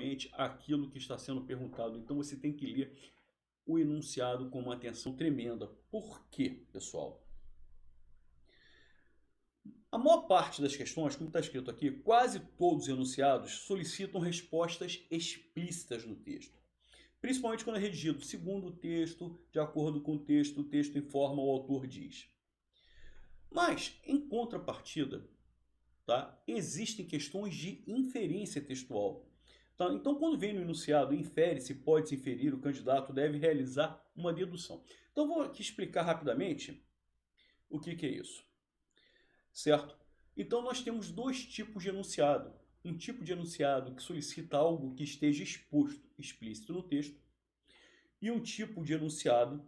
exatamente aquilo que está sendo perguntado. Então você tem que ler o enunciado com uma atenção tremenda. Por quê, pessoal? A maior parte das questões, como está escrito aqui, quase todos os enunciados solicitam respostas explícitas no texto. Principalmente quando é redigido segundo o texto, de acordo com o texto informa, o autor diz. Mas, em contrapartida, tá, existem questões de inferência textual. Tá? Então, quando vem no enunciado, infere-se, pode-se inferir, o candidato deve realizar uma dedução. Então, vou aqui explicar rapidamente o que é isso. Certo? Então, nós temos dois tipos de enunciado. Um tipo de enunciado que solicita algo que esteja exposto, explícito no texto, e um tipo de enunciado,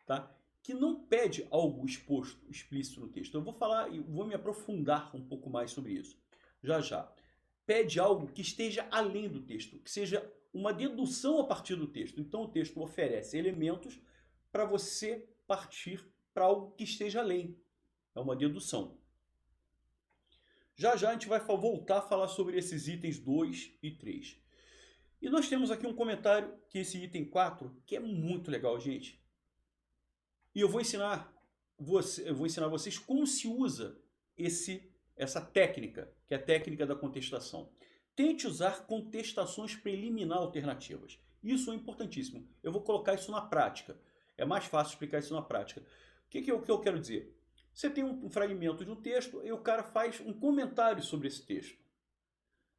tá, que não pede algo exposto, explícito no texto. Eu vou falar e vou me aprofundar um pouco mais sobre isso. Já já. Pede algo que esteja além do texto, que seja uma dedução a partir do texto. Então, o texto oferece elementos para você partir para algo que esteja além. É uma dedução. Já já a gente vai voltar a falar sobre esses itens 2 e 3. E nós temos aqui um comentário, que esse item 4, que é muito legal, gente. E eu vou ensinar vocês como se usa essa técnica, que é a técnica da contestação. Tente usar contestações preliminar alternativas. Isso é importantíssimo. Eu vou colocar isso na prática. É mais fácil explicar isso na prática. O que eu quero dizer? Você tem um fragmento de um texto e o cara faz um comentário sobre esse texto.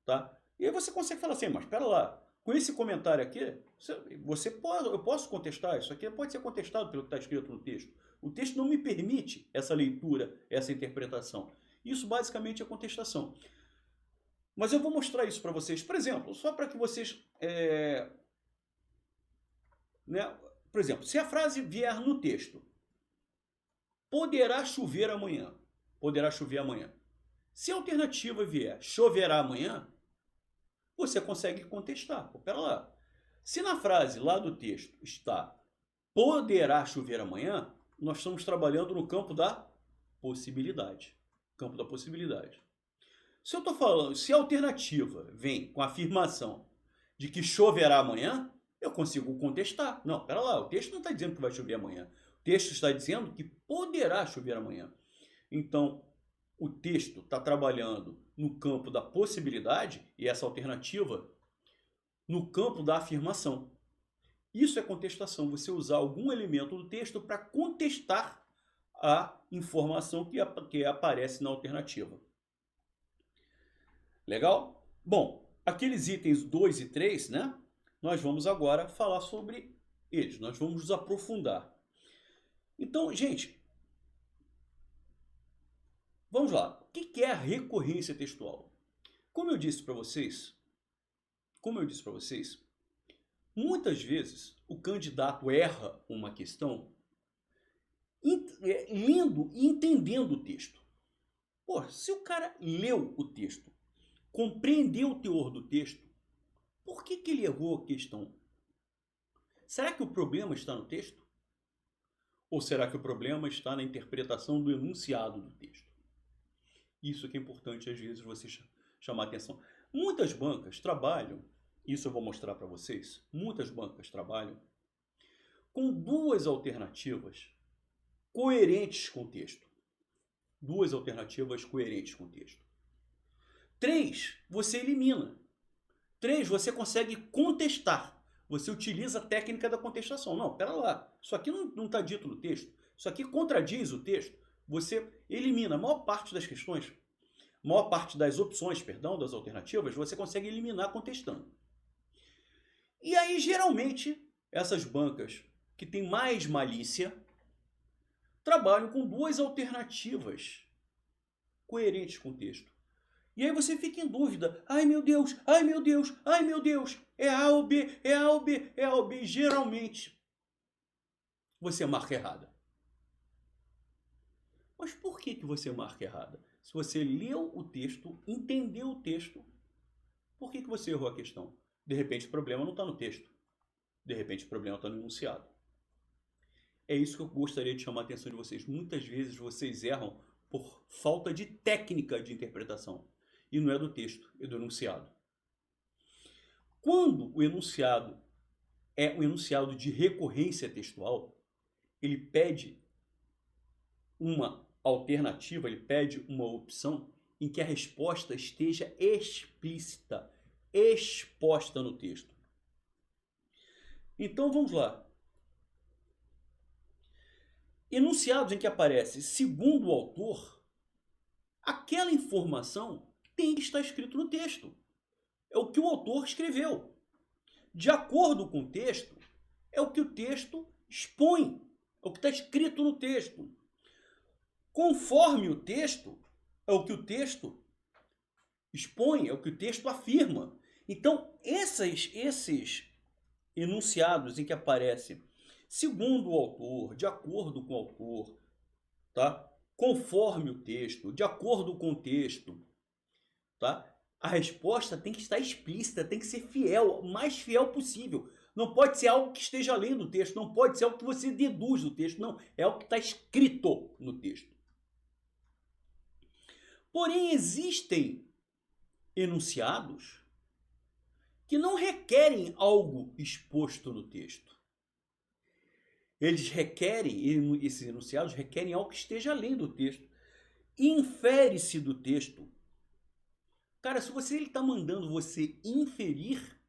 Tá? E aí você consegue falar assim, mas espera lá, com esse comentário aqui, eu posso contestar, isso aqui pode ser contestado pelo que está escrito no texto. O texto não me permite essa leitura, essa interpretação. Isso basicamente é contestação. Mas eu vou mostrar isso para vocês. Por exemplo, só para que vocês... por exemplo, se a frase vier no texto, poderá chover amanhã. Poderá chover amanhã. Se a alternativa vier, choverá amanhã, você consegue contestar. Pô, pera lá. Se na frase lá do texto está poderá chover amanhã, nós estamos trabalhando no campo da possibilidade. Campo da possibilidade. Se eu estou falando, se a alternativa vem com a afirmação de que choverá amanhã, eu consigo contestar. Não, pera lá, o texto não está dizendo que vai chover amanhã. O texto está dizendo que poderá chover amanhã. Então, o texto está trabalhando no campo da possibilidade e essa alternativa no campo da afirmação. Isso é contestação, você usar algum elemento do texto para contestar a informação que aparece na alternativa. Legal? Bom, aqueles itens 2 e 3, né? Nós vamos agora falar sobre eles, nós vamos nos aprofundar. Então, gente, vamos lá. O que é a recorrência textual? Como eu disse para vocês, muitas vezes o candidato erra uma questão lendo e entendendo o texto. Pô, se o cara leu o texto, compreendeu o teor do texto, por que ele errou a questão? Será que o problema está no texto? Ou será que o problema está na interpretação do enunciado do texto? Isso que é importante, às vezes, você chamar atenção. Muitas bancas trabalham, isso eu vou mostrar para vocês, muitas bancas trabalham com duas alternativas coerentes com o texto. Duas alternativas coerentes com o texto. 3, você elimina. 3, você consegue contestar. Você utiliza a técnica da contestação. Não, pera lá. Isso aqui não está dito no texto. Isso aqui contradiz o texto. Você elimina a maior parte das questões, a maior parte das opções, perdão, das alternativas, você consegue eliminar contestando. E aí, geralmente, essas bancas que têm mais malícia trabalham com duas alternativas coerentes com o texto. E aí você fica em dúvida. Ai meu Deus, ai meu Deus, ai meu Deus. É A ou B, é A ou B, é A ou B. Geralmente, você marca errada. Mas por que você marca errada? Se você leu o texto, entendeu o texto, por que você errou a questão? De repente o problema não está no texto. De repente o problema está no enunciado. É isso que eu gostaria de chamar a atenção de vocês. Muitas vezes vocês erram por falta de técnica de interpretação. E não é do texto, é do enunciado. Quando o enunciado é um enunciado de recorrência textual, ele pede uma alternativa, ele pede uma opção em que a resposta esteja explícita, exposta no texto. Então vamos lá. Enunciados em que aparece segundo o autor, aquela informação tem que estar escrito no texto. É o que o autor escreveu. De acordo com o texto, é o que o texto expõe, é o que está escrito no texto. Conforme o texto, é o que o texto expõe, é o que o texto afirma. Então, esses enunciados em que aparece segundo o autor, de acordo com o autor, tá? Conforme o texto, de acordo com o texto, tá? A resposta tem que estar explícita, tem que ser fiel, o mais fiel possível. Não pode ser algo que esteja além do texto, não pode ser algo que você deduz do texto, não. É algo que está escrito no texto. Porém, existem enunciados que não requerem algo exposto no texto. Esses enunciados requerem algo que esteja além do texto. Infere-se do texto. Cara, se ele está mandando você inferir,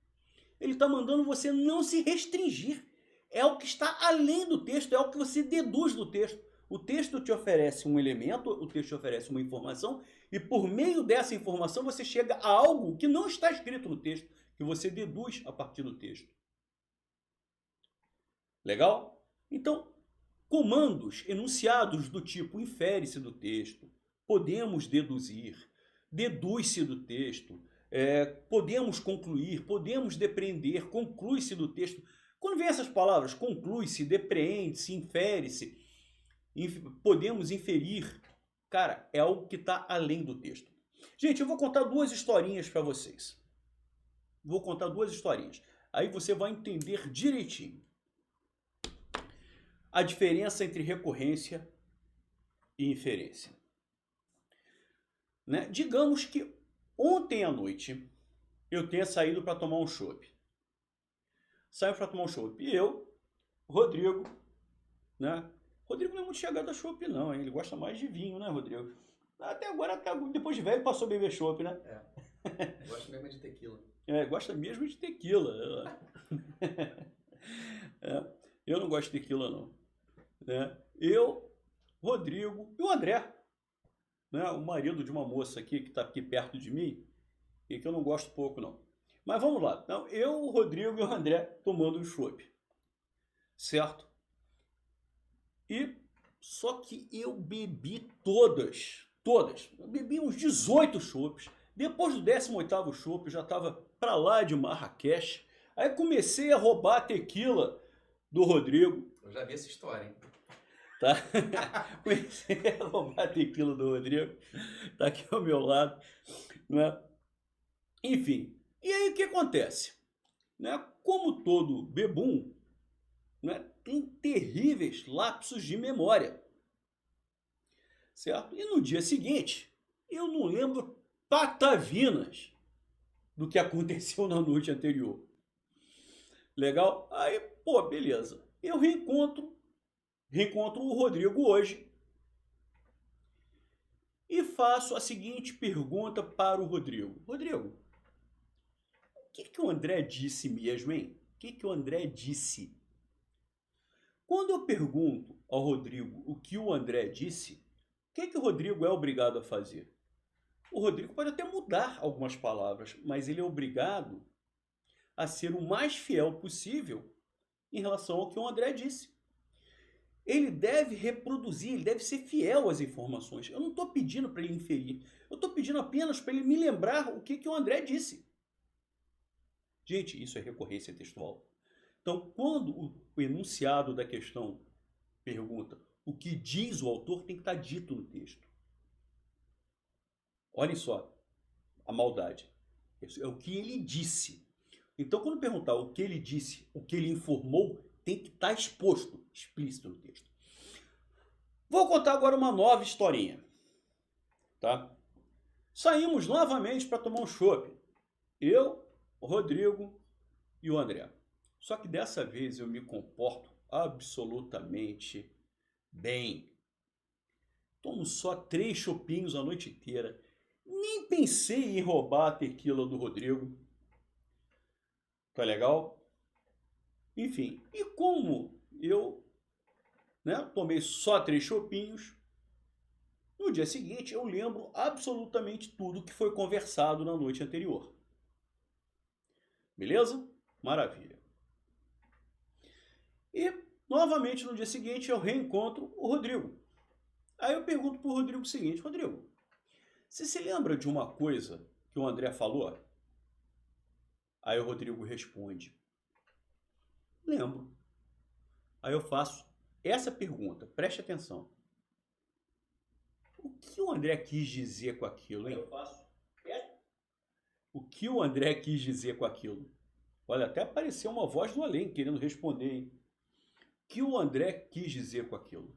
ele está mandando você não se restringir. É algo que está além do texto, é algo que você deduz do texto. O texto te oferece um elemento, o texto te oferece uma informação, e por meio dessa informação você chega a algo que não está escrito no texto, que você deduz a partir do texto. Legal? Então, comandos enunciados do tipo infere-se do texto, podemos deduzir, deduz-se do texto, podemos concluir, podemos depreender, conclui-se do texto. Quando vem essas palavras, conclui-se, depreende-se, infere-se, podemos inferir, cara, é algo que está além do texto. Gente, eu vou contar duas historinhas para vocês. Vou contar duas historinhas. Aí você vai entender direitinho a diferença entre recorrência e inferência. Né? Digamos que ontem à noite eu tenha saído para tomar um chopp. Saio para tomar um chopp. E eu, Rodrigo, né? Rodrigo não é muito chegado a chopp não, hein? Ele gosta mais de vinho, né, Rodrigo? Até agora, depois de velho, passou a beber chopp, né? Gosta mesmo de tequila. Gosta mesmo de tequila. Eu não gosto de tequila, não. Né? Eu, Rodrigo e o André, né? O marido de uma moça aqui que está aqui perto de mim e que eu não gosto pouco, não. Mas vamos lá. Então, eu, o Rodrigo e o André tomando um chopp. Certo? E só que eu bebi todas. Eu bebi uns 18 chopps. Depois do 18º chopp, eu já estava para lá de Marrakech. Aí comecei a roubar a tequila do Rodrigo. Eu já vi essa história, hein? Tá? Comecei a roubar a tequila do Rodrigo. Tá aqui ao meu lado. Né? Enfim. E aí o que acontece? Né? Como todo bebum, né? Tem terríveis lapsos de memória. Certo? E no dia seguinte, eu não lembro patavinas do que aconteceu na noite anterior. Legal? Aí, pô, beleza. Eu reencontro o Rodrigo hoje e faço a seguinte pergunta para o Rodrigo. Rodrigo, o que o André disse mesmo, hein? O que o André disse? Quando eu pergunto ao Rodrigo o que o André disse, o que o Rodrigo é obrigado a fazer? O Rodrigo pode até mudar algumas palavras, mas ele é obrigado a ser o mais fiel possível em relação ao que o André disse. Ele deve reproduzir, ele deve ser fiel às informações. Eu não estou pedindo para ele inferir, eu estou pedindo apenas para ele me lembrar o que o André disse. Gente, isso é recorrência textual. Então, quando o enunciado da questão pergunta o que diz o autor, tem que estar dito no texto. Olhem só a maldade. Isso é o que ele disse. Então, quando perguntar o que ele disse, o que ele informou, tem que estar exposto, explícito no texto. Vou contar agora uma nova historinha. Tá? Saímos novamente para tomar um chopp. Eu, o Rodrigo e o André. Só que dessa vez eu me comporto absolutamente bem. Tomo só 3 chopinhos a noite inteira. Nem pensei em roubar a tequila do Rodrigo. Tá legal? Enfim, e como eu, tomei só 3 chopinhos, no dia seguinte eu lembro absolutamente tudo que foi conversado na noite anterior. Beleza? Maravilha. E, novamente, no dia seguinte eu reencontro o Rodrigo. Aí eu pergunto pro Rodrigo o seguinte: Rodrigo, você se lembra de uma coisa que o André falou? Aí o Rodrigo responde: lembro. Aí eu faço essa pergunta, preste atenção. O que o André quis dizer com aquilo, hein? O que o André quis dizer com aquilo? Olha, até apareceu uma voz do além querendo responder, hein? O que o André quis dizer com aquilo?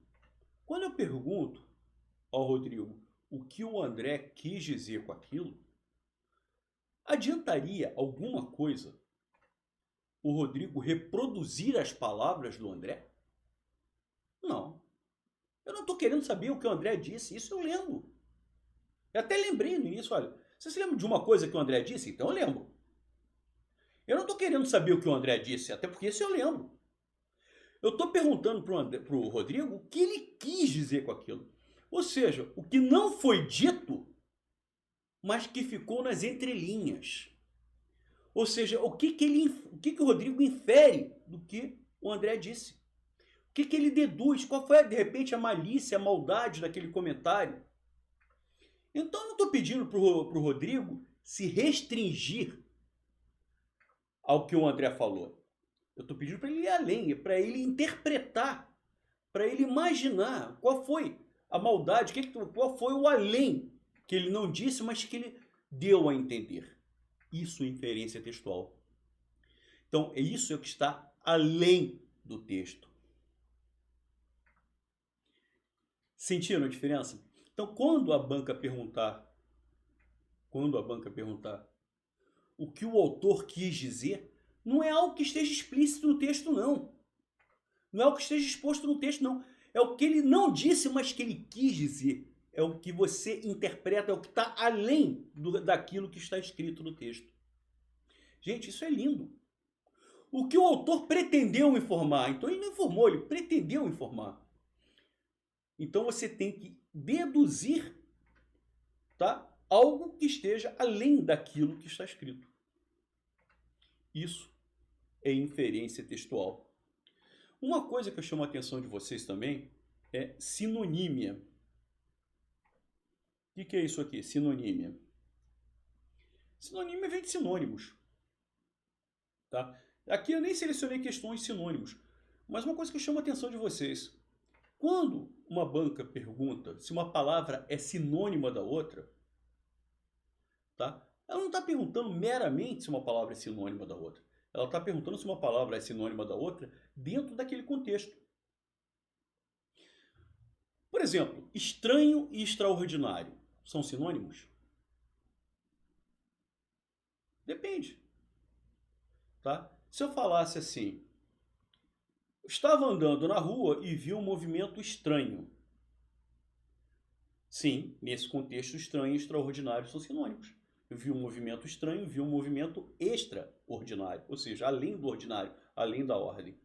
Quando eu pergunto ao Rodrigo o que o André quis dizer com aquilo, adiantaria alguma coisa o Rodrigo reproduzir as palavras do André? Não. Eu não estou querendo saber o que o André disse, isso eu lembro. Eu até lembrei no início, olha, você se lembra de uma coisa que o André disse? Então eu lembro. Eu não estou querendo saber o que o André disse, até porque isso eu lembro. Eu estou perguntando para o Rodrigo o que ele quis dizer com aquilo. Ou seja, o que não foi dito, mas que ficou nas entrelinhas. Ou seja, o que o Rodrigo infere do que o André disse. O que ele deduz, qual foi, de repente, a malícia, a maldade daquele comentário. Então eu não estou pedindo para o Rodrigo se restringir ao que o André falou. Eu estou pedindo para ele ir além, para ele interpretar, para ele imaginar qual foi a maldade, qual foi o além que ele não disse, mas que ele deu a entender. Isso é inferência textual. Então, isso é o que está além do texto. Sentiram a diferença? Então, quando a banca perguntar o que o autor quis dizer, não é algo que esteja explícito no texto, não. Não é algo que esteja exposto no texto, não. É o que ele não disse, mas que ele quis dizer. É o que você interpreta, é o que está além daquilo que está escrito no texto. Gente, isso é lindo. O que o autor pretendeu informar. Então ele não informou, ele pretendeu informar. Então você tem que deduzir, tá, algo que esteja além daquilo que está escrito. Isso é inferência textual. Uma coisa que eu chamo a atenção de vocês também é sinonímia. O que é isso aqui? Sinonímia. Sinonímia vem de sinônimos. Tá? Aqui eu nem selecionei questões de sinônimos. Mas uma coisa que eu chamo a atenção de vocês. Quando uma banca pergunta se uma palavra é sinônima da outra, tá? Ela não está perguntando meramente se uma palavra é sinônima da outra. Ela está perguntando se uma palavra é sinônima da outra dentro daquele contexto. Por exemplo, estranho e extraordinário são sinônimos? Depende. Tá? Se eu falasse assim, estava andando na rua e vi um movimento estranho. Sim, nesse contexto, estranho e extraordinário são sinônimos. Eu vi um movimento estranho, vi um movimento extraordinário, ou seja, além do ordinário, além da ordem.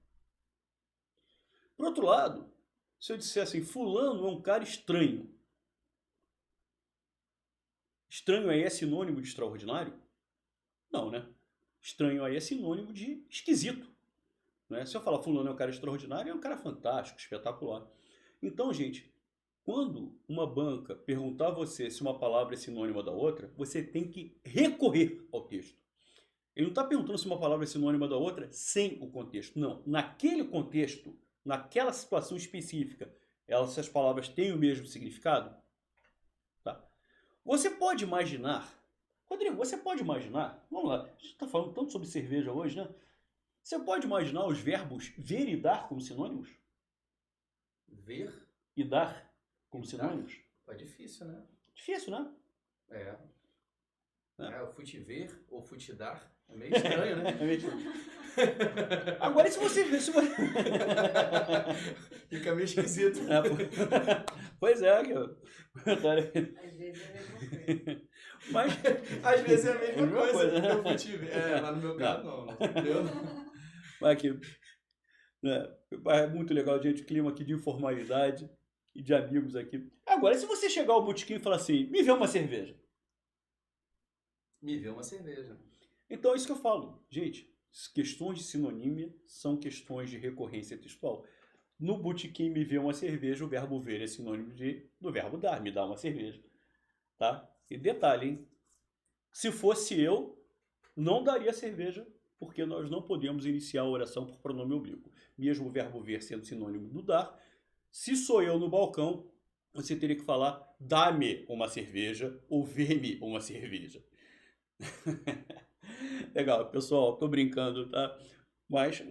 Por outro lado, se eu disser assim, fulano é um cara estranho. Estranho aí é sinônimo de extraordinário? Não, né? Estranho aí é sinônimo de esquisito. Né? Se eu falar fulano é um cara extraordinário, é um cara fantástico, espetacular. Então, gente, quando uma banca perguntar a você se uma palavra é sinônima da outra, você tem que recorrer ao texto. Ele não está perguntando se uma palavra é sinônima da outra sem o contexto. Não. Naquele contexto, naquela situação específica, essas palavras têm o mesmo significado? Tá? Você pode imaginar... Rodrigo, você pode imaginar... Vamos lá, a gente está falando tanto sobre cerveja hoje, né? Você pode imaginar os verbos ver e dar como sinônimos? Ver e dar como sinônimos? É difícil, né? Difícil, né? É. O fui te ver ou fui te dar é meio estranho, né? É meio estranho. Agora, se você... Fica meio esquisito. Pois é, que Às vezes é a mesma coisa. mas Às vezes é a mesma mesma coisa. coisa. Eu fui te ver. Mas no meu caso não. Eu não. mas aqui, né, é muito legal, gente, clima aqui de informalidade e de amigos aqui. Agora, se você chegar ao botequim e falar assim, me vê uma cerveja. Me vê uma cerveja. Então é isso que eu falo. Gente, questões de sinonímia são questões de recorrência textual. No botequim me vê uma cerveja, o verbo ver é sinônimo do verbo dar, me dá uma cerveja. Tá? E detalhe, hein? Se fosse eu, não daria cerveja, porque nós não podemos iniciar a oração por pronome oblíquo. Mesmo o verbo ver sendo sinônimo do dar, se sou eu no balcão, você teria que falar dá-me uma cerveja ou vê-me uma cerveja. Legal, pessoal, tô brincando, tá? Mas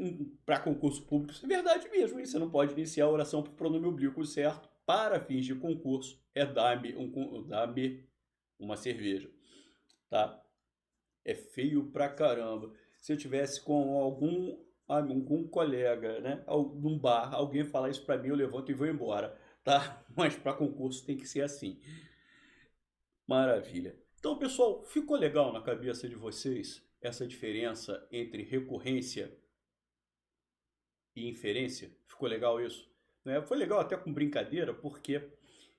para concurso público isso é verdade mesmo, hein? Você não pode iniciar a oração por pronome oblíquo, certo? Para fins de concurso é dá-me uma cerveja, tá? É feio pra caramba. Se eu tivesse com algum colega, né, num bar, alguém falar isso pra mim, eu levanto e vou embora, tá? Mas para concurso tem que ser assim. Maravilha. Então, pessoal, ficou legal na cabeça de vocês essa diferença entre recorrência e inferência? Ficou legal isso? Né? Foi legal até com brincadeira, porque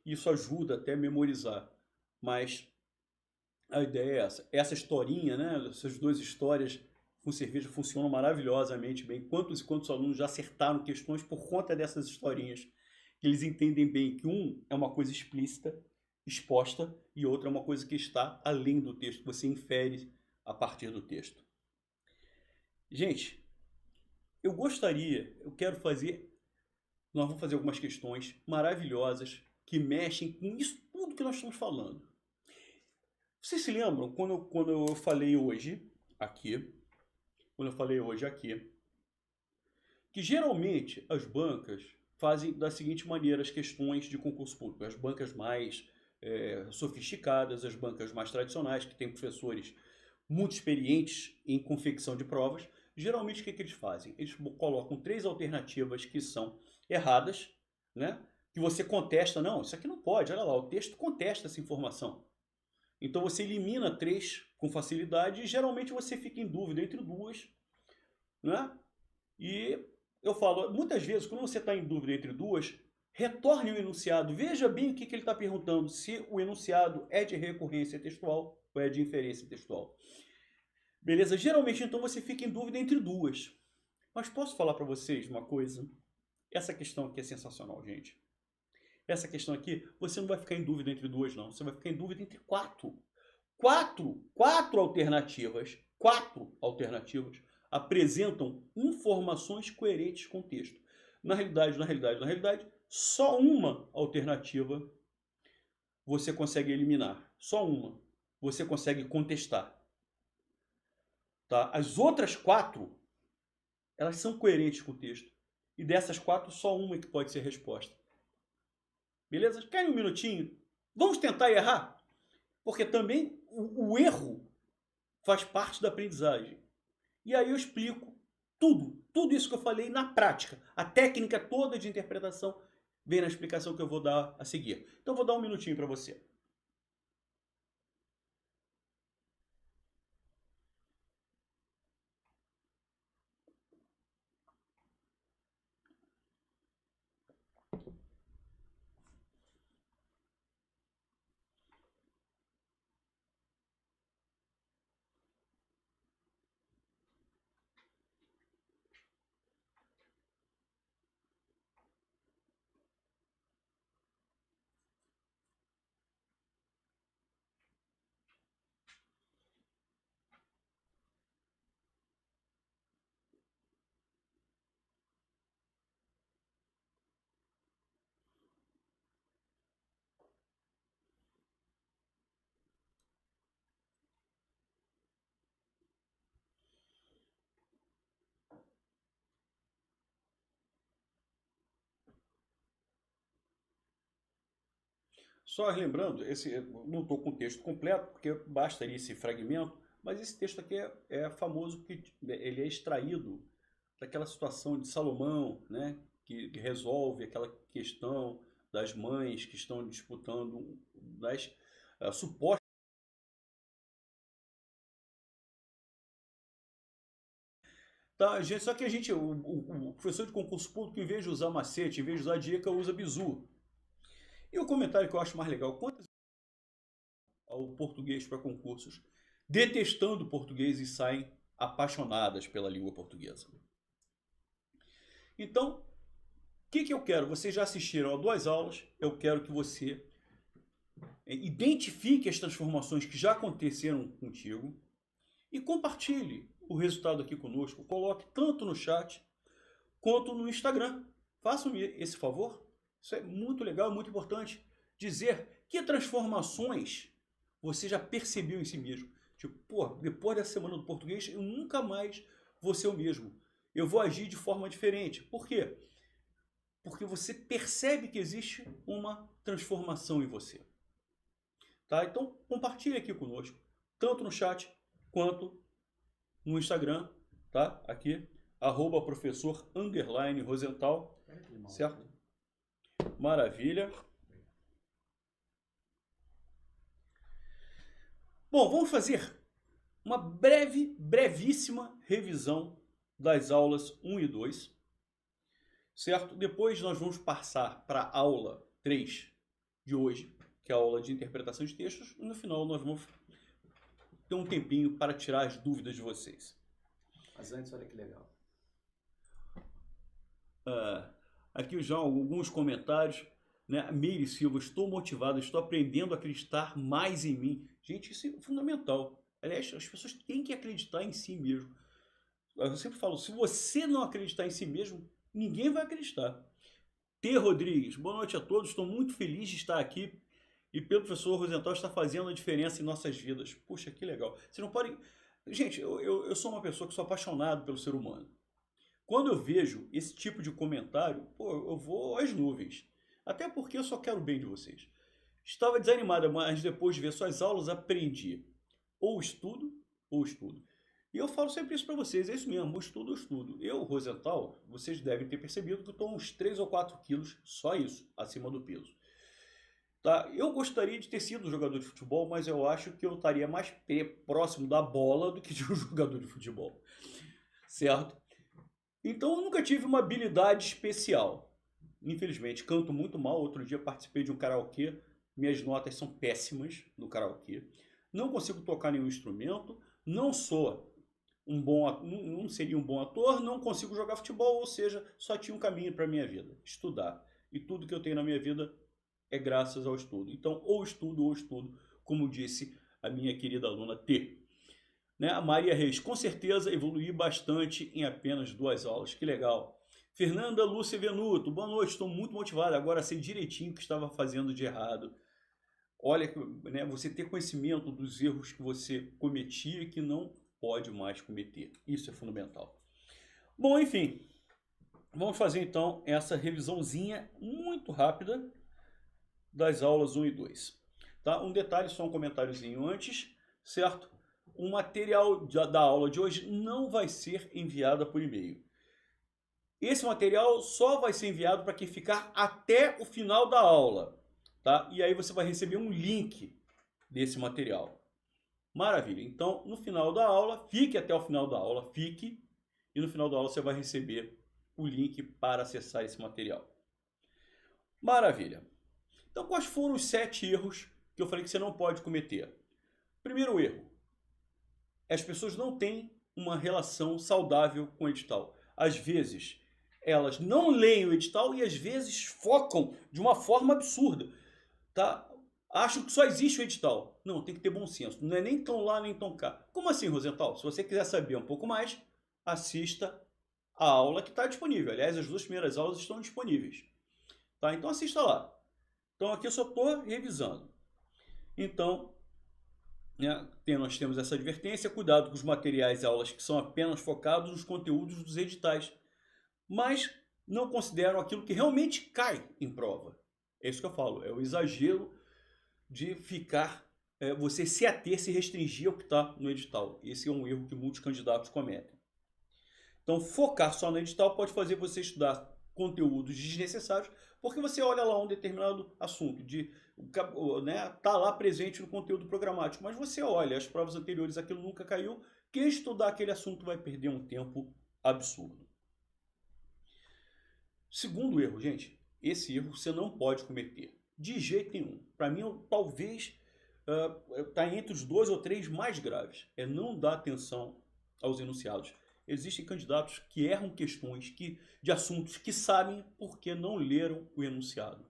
isso ajuda até a memorizar. Mas a ideia é essa. Essa historinha, né? Essas duas histórias com cerveja funcionam maravilhosamente bem. Quantos e quantos alunos já acertaram questões por conta dessas historinhas? Eles entendem bem que um é uma coisa explícita, exposta, e outra é uma coisa que está além do texto. Você infere a partir do texto. Gente, eu quero fazer, nós vamos fazer algumas questões maravilhosas que mexem com isso tudo que nós estamos falando. Vocês se lembram quando eu falei hoje aqui, que geralmente as bancas fazem da seguinte maneira as questões de concurso público. As bancas mais sofisticadas, as bancas mais tradicionais, que têm professores muito experientes em confecção de provas, geralmente o que eles fazem? Eles colocam 3 alternativas que são erradas, né? Que você contesta, não, isso aqui não pode, olha lá, o texto contesta essa informação. Então você elimina 3 com facilidade e geralmente você fica em dúvida entre duas, né? E eu falo, muitas vezes, quando você está em dúvida entre duas, retorne o enunciado, veja bem o que ele está perguntando, se o enunciado é de recorrência textual ou é de inferência textual. Beleza? Geralmente, então, você fica em dúvida entre duas. Mas posso falar para vocês uma coisa? Essa questão aqui é sensacional, gente. Essa questão aqui, você não vai ficar em dúvida entre duas, não. Você vai ficar em dúvida entre 4. 4 alternativas. 4 alternativas apresentam informações coerentes com o texto. Na realidade, só uma alternativa você consegue eliminar. Só uma. Você consegue contestar. Tá? As outras 4, elas são coerentes com o texto. E dessas 4, só uma que pode ser resposta. Beleza? Querem um minutinho? Vamos tentar errar? Porque também o erro faz parte da aprendizagem. E aí eu explico tudo isso que eu falei na prática. A técnica toda de interpretação vem na explicação que eu vou dar a seguir. Então eu vou dar um minutinho para você. Só lembrando, não estou com o texto completo, porque basta esse fragmento, Mas esse texto aqui é famoso porque ele é extraído daquela situação de Salomão, né? Que resolve aquela questão das mães que estão disputando das supostas. Tá, gente, só que o professor de concurso público, em vez de usar macete, em vez de usar dica, usa bizu. E o comentário que eu acho mais legal, quantas ao português para concursos, detestando o português e saem apaixonadas pela língua portuguesa. Então, o que eu quero? Vocês já assistiram a 2 aulas, eu quero que você identifique as transformações que já aconteceram contigo e compartilhe o resultado aqui conosco. Coloque tanto no chat quanto no Instagram. Façam-me esse favor. Isso é muito legal, muito importante. Dizer que transformações você já percebeu em si mesmo. Tipo, pô, depois dessa semana do português, eu nunca mais vou ser o mesmo. Eu vou agir de forma diferente. Por quê? Porque você percebe que existe uma transformação em você. Tá? Então, compartilhe aqui conosco, tanto no chat quanto no Instagram, tá? Aqui, @professor_Rosenthal, certo? Maravilha. Bom, vamos fazer uma brevíssima revisão das aulas 1 e 2, certo? Depois nós vamos passar para a aula 3 de hoje, que é a aula de interpretação de textos, e no final nós vamos ter um tempinho para tirar as dúvidas de vocês. Mas antes, olha que legal. Aqui já alguns comentários, né? Meire Silva, estou motivado, estou aprendendo a acreditar mais em mim. Gente, isso é fundamental. Aliás, as pessoas têm que acreditar em si mesmo. Eu sempre falo, se você não acreditar em si mesmo, ninguém vai acreditar. T. Rodrigues, boa noite a todos, estou muito feliz de estar aqui e pelo professor Rosenthal está fazendo a diferença em nossas vidas. Puxa, que legal. Vocês não podem... Gente, eu sou uma pessoa que sou apaixonado pelo ser humano. Quando eu vejo esse tipo de comentário, pô, eu vou às nuvens. Até porque eu só quero o bem de vocês. Estava desanimada, mas depois de ver suas aulas, aprendi. Ou estudo, ou estudo. E eu falo sempre isso para vocês, é isso mesmo, ou estudo, ou estudo. Eu, Rosenthal, vocês devem ter percebido que eu estou uns 3 ou 4 quilos, só isso, acima do peso. Tá? Eu gostaria de ter sido jogador de futebol, mas eu acho que eu estaria mais próximo da bola do que de um jogador de futebol. Certo? Então eu nunca tive uma habilidade especial. Infelizmente, canto muito mal. Outro dia participei de um karaokê. Minhas notas são péssimas no karaokê. Não consigo tocar nenhum instrumento. Não sou não seria um bom ator. Não consigo jogar futebol. Ou seja, só tinha um caminho para a minha vida. Estudar. E tudo que eu tenho na minha vida é graças ao estudo. Então, ou estudo, como disse a minha querida aluna T. Né? A Maria Reis, com certeza evoluí bastante em apenas 2 aulas. Que legal. Fernanda Lúcia Venuto, boa noite, estou muito motivada. Agora sei direitinho o que estava fazendo de errado. Olha, né, você ter conhecimento dos erros que você cometia e que não pode mais cometer. Isso é fundamental. Bom, enfim, vamos fazer então essa revisãozinha muito rápida das aulas 1 e 2. Tá? Um detalhe, só um comentáriozinho antes, certo? O material da aula de hoje não vai ser enviado por e-mail. Esse material só vai ser enviado para quem ficar até o final da aula, tá? E aí você vai receber um link desse material. Maravilha. Então, no final da aula, fique até o final da aula, fique, e no final da aula você vai receber o link para acessar esse material. Maravilha. Então, quais foram os 7 erros que eu falei que você não pode cometer? Primeiro erro. As pessoas não têm uma relação saudável com o edital. Às vezes, elas não leem o edital e às vezes focam de uma forma absurda. Tá? Acham que só existe o edital. Não, tem que ter bom senso. Não é nem tão lá, nem tão cá. Como assim, Rosenthal? Se você quiser saber um pouco mais, assista a aula que está disponível. Aliás, as 2 primeiras aulas estão disponíveis. Tá? Então, assista lá. Então, aqui eu só estou revisando. Então... nós temos essa advertência, cuidado com os materiais e aulas que são apenas focados nos conteúdos dos editais, mas não consideram aquilo que realmente cai em prova. É isso que eu falo, é o exagero de ficar você se ater, se restringir ao que está no edital. Esse é um erro que muitos candidatos cometem. Então, focar só no edital pode fazer você estudar conteúdos desnecessários, porque você olha lá um determinado assunto, tá lá presente no conteúdo programático, mas você olha as provas anteriores, aquilo nunca caiu, quem estudar aquele assunto vai perder um tempo absurdo. Segundo erro, gente, esse erro você não pode cometer, de jeito nenhum. Para mim, talvez está entre os 2 ou 3 mais graves, é não dar atenção aos enunciados. Existem candidatos que erram questões de assuntos que sabem porque não leram o enunciado.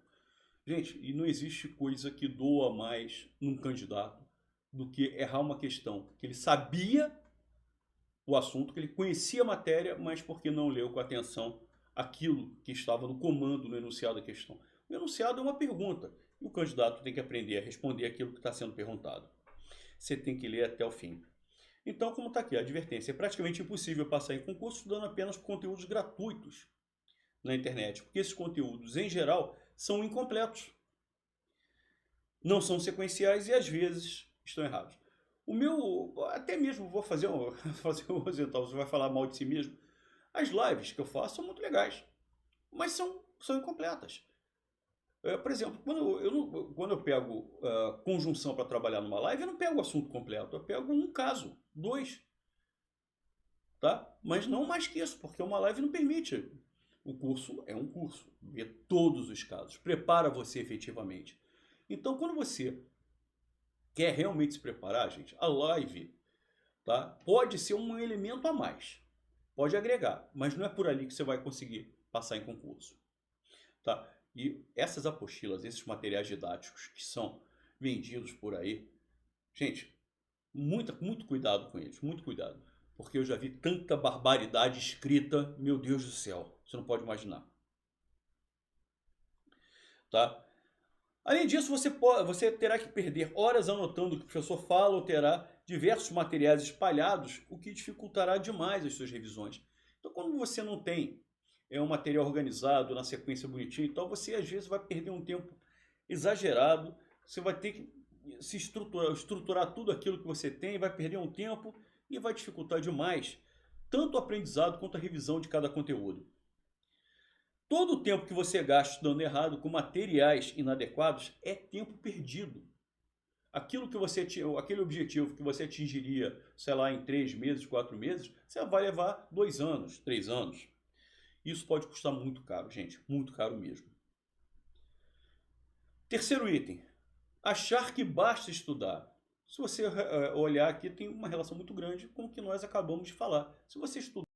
Gente, e não existe coisa que doa mais num candidato do que errar uma questão que ele sabia o assunto, que ele conhecia a matéria, mas porque não leu com atenção aquilo que estava no comando, no enunciado da questão. O enunciado é uma pergunta e o candidato tem que aprender a responder aquilo que está sendo perguntado. Você tem que ler até o fim. Então, como está aqui a advertência, é praticamente impossível passar em concurso estudando apenas conteúdos gratuitos na internet, porque esses conteúdos, em geral, são incompletos, não são sequenciais e, às vezes, estão errados. O meu, até mesmo, vou fazer um exemplo, você vai falar mal de si mesmo, as lives que eu faço são muito legais, mas são incompletas. Por exemplo, quando eu pego conjunção para trabalhar numa live, eu não pego o assunto completo, eu pego um caso, 2. Tá? Mas não mais que isso, porque uma live não permite. O curso é um curso, vê todos os casos, prepara você efetivamente. Então, quando você quer realmente se preparar, gente, a live, tá, pode ser um elemento a mais, pode agregar, mas não é por ali que você vai conseguir passar em concurso. Tá? E essas apostilas, esses materiais didáticos que são vendidos por aí, gente, muito cuidado com eles, muito cuidado. Porque eu já vi tanta barbaridade escrita, meu Deus do céu, você não pode imaginar. Tá? Além disso, você terá que perder horas anotando o que o professor fala ou terá diversos materiais espalhados, o que dificultará demais as suas revisões. Então, quando você não tem um material organizado, na sequência bonitinho, então você às vezes vai perder um tempo exagerado, você vai ter que se estruturar tudo aquilo que você tem, vai perder um tempo e vai dificultar demais tanto o aprendizado quanto a revisão de cada conteúdo. Todo o tempo que você gasta estudando errado com materiais inadequados é tempo perdido. Aquele objetivo que você atingiria, sei lá, em 3 meses, 4 meses, você vai levar 2 anos, 3 anos. Isso pode custar muito caro, gente, muito caro mesmo. Terceiro item, achar que basta estudar. Se você olhar aqui, tem uma relação muito grande com o que nós acabamos de falar. Se você estuda